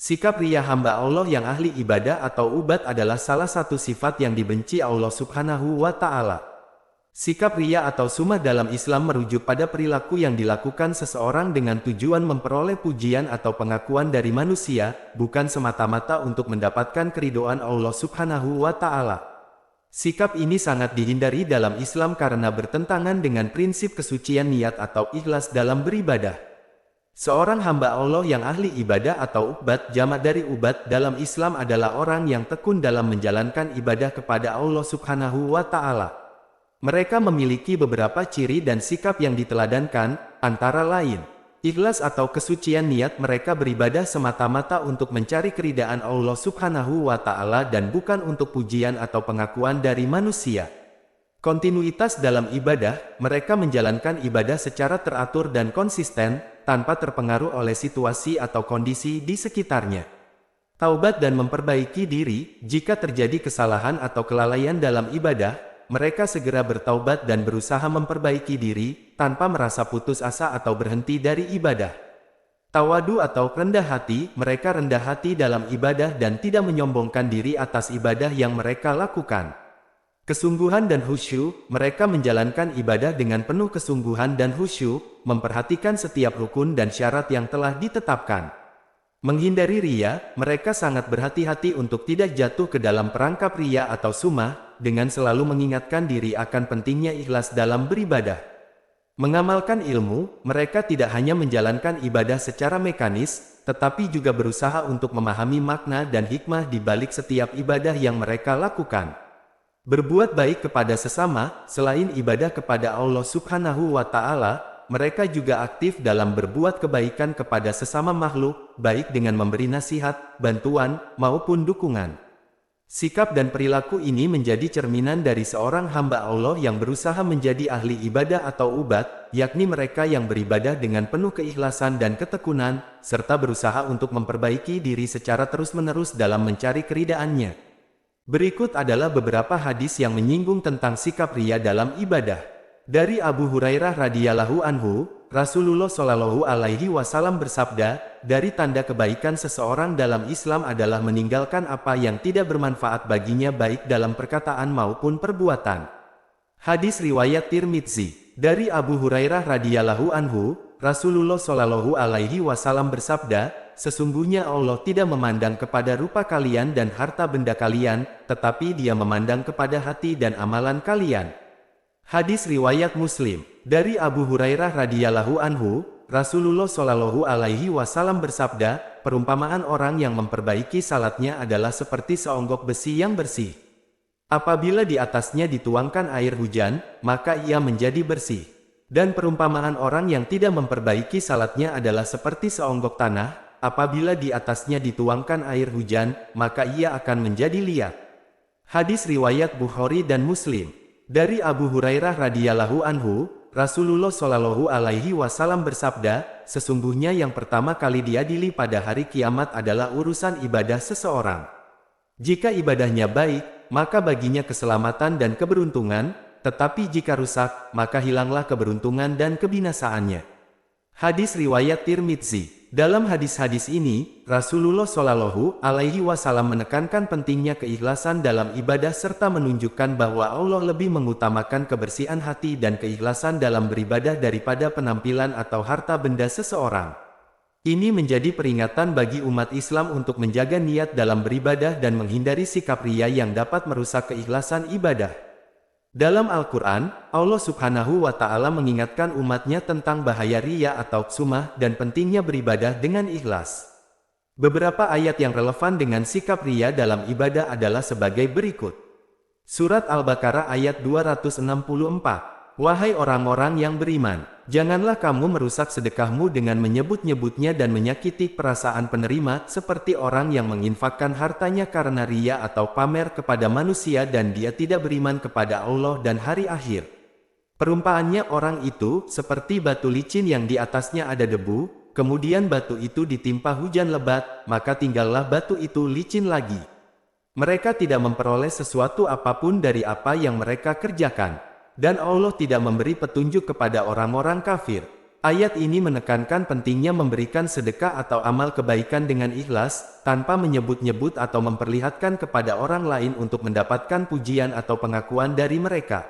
Sikap riya hamba Allah yang ahli ibadah atau ubat adalah salah satu sifat yang dibenci Allah Subhanahu wa Ta'ala. Sikap riya atau sum'ah dalam Islam merujuk pada perilaku yang dilakukan seseorang dengan tujuan memperoleh pujian atau pengakuan dari manusia, bukan semata-mata untuk mendapatkan keridhaan Allah Subhanahu wa Ta'ala. Sikap ini sangat dihindari dalam Islam karena bertentangan dengan prinsip kesucian niat atau ikhlas dalam beribadah. Seorang hamba Allah yang ahli ibadah atau ubat, jamak dari ubat dalam Islam adalah orang yang tekun dalam menjalankan ibadah kepada Allah Subhanahu wa Ta'ala. Mereka memiliki beberapa ciri dan sikap yang diteladankan, antara lain, ikhlas atau kesucian niat. Mereka beribadah semata-mata untuk mencari keridhaan Allah Subhanahu wa Ta'ala dan bukan untuk pujian atau pengakuan dari manusia. Kontinuitas dalam ibadah, mereka menjalankan ibadah secara teratur dan konsisten, tanpa terpengaruh oleh situasi atau kondisi di sekitarnya. Taubat dan memperbaiki diri. Jika terjadi kesalahan atau kelalaian dalam ibadah, mereka segera bertaubat dan berusaha memperbaiki diri, tanpa merasa putus asa atau berhenti dari ibadah. Tawadu atau rendah hati. Mereka rendah hati dalam ibadah dan tidak menyombongkan diri atas ibadah yang mereka lakukan. Kesungguhan dan khusyuk. Mereka menjalankan ibadah dengan penuh kesungguhan dan khusyuk, memperhatikan setiap rukun dan syarat yang telah ditetapkan. Menghindari riya. Mereka sangat berhati-hati untuk tidak jatuh ke dalam perangkap riya atau sum'ah, dengan selalu mengingatkan diri akan pentingnya ikhlas dalam beribadah. Mengamalkan ilmu. Mereka tidak hanya menjalankan ibadah secara mekanis, tetapi juga berusaha untuk memahami makna dan hikmah di balik setiap ibadah yang mereka lakukan. Berbuat baik kepada sesama. Selain ibadah kepada Allah Subhanahu wa Ta'ala, mereka juga aktif dalam berbuat kebaikan kepada sesama makhluk, baik dengan memberi nasihat, bantuan, maupun dukungan. Sikap dan perilaku ini menjadi cerminan dari seorang hamba Allah yang berusaha menjadi ahli ibadah atau ubat, yakni mereka yang beribadah dengan penuh keikhlasan dan ketekunan, serta berusaha untuk memperbaiki diri secara terus-menerus dalam mencari keridhaannya. Berikut adalah beberapa hadis yang menyinggung tentang sikap riya dalam ibadah. Dari Abu Hurairah radhiyallahu anhu, Rasulullah shallallahu alaihi wasallam bersabda, dari tanda kebaikan seseorang dalam Islam adalah meninggalkan apa yang tidak bermanfaat baginya baik dalam perkataan maupun perbuatan. Hadis riwayat Tirmidzi. Dari Abu Hurairah radhiyallahu anhu, Rasulullah shallallahu alaihi wasallam bersabda, sesungguhnya Allah tidak memandang kepada rupa kalian dan harta benda kalian, tetapi Dia memandang kepada hati dan amalan kalian. Hadis riwayat Muslim. Dari Abu Hurairah radhiyallahu anhu, Rasulullah shallallahu alaihi wasallam bersabda, perumpamaan orang yang memperbaiki salatnya adalah seperti seonggok besi yang bersih. Apabila di atasnya dituangkan air hujan, maka ia menjadi bersih. Dan perumpamaan orang yang tidak memperbaiki salatnya adalah seperti seonggok tanah. Apabila di atasnya dituangkan air hujan, maka ia akan menjadi liat. Hadis riwayat Bukhari dan Muslim. Dari Abu Hurairah radhiyallahu anhu, Rasulullah shallallahu alaihi wasallam bersabda, sesungguhnya yang pertama kali diadili pada hari kiamat adalah urusan ibadah seseorang. Jika ibadahnya baik, maka baginya keselamatan dan keberuntungan, tetapi jika rusak, maka hilanglah keberuntungan dan kebinasaannya. Hadis riwayat Tirmidzi. Dalam hadis-hadis ini, Rasulullah shallallahu alaihi wasallam menekankan pentingnya keikhlasan dalam ibadah serta menunjukkan bahwa Allah lebih mengutamakan kebersihan hati dan keikhlasan dalam beribadah daripada penampilan atau harta benda seseorang. Ini menjadi peringatan bagi umat Islam untuk menjaga niat dalam beribadah dan menghindari sikap riya yang dapat merusak keikhlasan ibadah. Dalam Al-Quran, Allah Subhanahu wa Ta'ala mengingatkan umatnya tentang bahaya riya atau sum'ah dan pentingnya beribadah dengan ikhlas. Beberapa ayat yang relevan dengan sikap riya dalam ibadah adalah sebagai berikut. Surat Al-Baqarah ayat 264. Wahai orang-orang yang beriman, janganlah kamu merusak sedekahmu dengan menyebut-nyebutnya dan menyakiti perasaan penerima, seperti orang yang menginfakkan hartanya karena riya atau pamer kepada manusia dan dia tidak beriman kepada Allah dan hari akhir. Perumpamannya orang itu seperti batu licin yang di atasnya ada debu, kemudian batu itu ditimpa hujan lebat, maka tinggallah batu itu licin lagi. Mereka tidak memperoleh sesuatu apapun dari apa yang mereka kerjakan. Dan Allah tidak memberi petunjuk kepada orang-orang kafir. Ayat ini menekankan pentingnya memberikan sedekah atau amal kebaikan dengan ikhlas, tanpa menyebut-nyebut atau memperlihatkan kepada orang lain untuk mendapatkan pujian atau pengakuan dari mereka.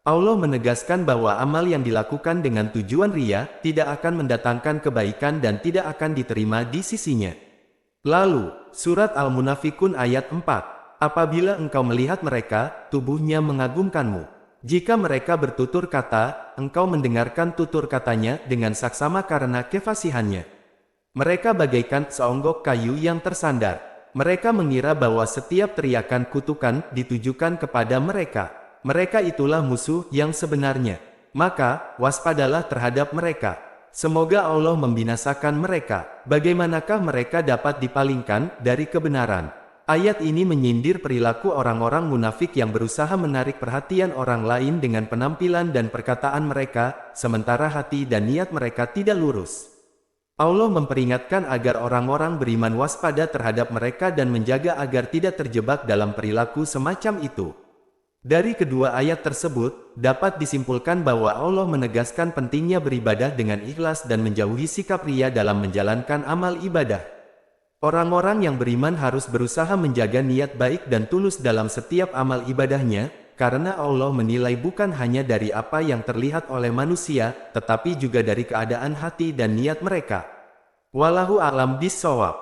Allah menegaskan bahwa amal yang dilakukan dengan tujuan riya, tidak akan mendatangkan kebaikan dan tidak akan diterima di sisinya. Lalu, Surat Al-Munafikun ayat 4. Apabila engkau melihat mereka, tubuhnya mengagumkanmu. Jika mereka bertutur kata, engkau mendengarkan tutur katanya dengan saksama karena kefasihannya. Mereka bagaikan seonggok kayu yang tersandar. Mereka mengira bahwa setiap teriakan kutukan ditujukan kepada mereka. Mereka itulah musuh yang sebenarnya. Maka, waspadalah terhadap mereka. Semoga Allah membinasakan mereka. Bagaimanakah mereka dapat dipalingkan dari kebenaran? Ayat ini menyindir perilaku orang-orang munafik yang berusaha menarik perhatian orang lain dengan penampilan dan perkataan mereka, sementara hati dan niat mereka tidak lurus. Allah memperingatkan agar orang-orang beriman waspada terhadap mereka dan menjaga agar tidak terjebak dalam perilaku semacam itu. Dari kedua ayat tersebut, dapat disimpulkan bahwa Allah menegaskan pentingnya beribadah dengan ikhlas dan menjauhi sikap riya dalam menjalankan amal ibadah. Orang-orang yang beriman harus berusaha menjaga niat baik dan tulus dalam setiap amal ibadahnya, karena Allah menilai bukan hanya dari apa yang terlihat oleh manusia, tetapi juga dari keadaan hati dan niat mereka. Wallahu a'lam bishshawab.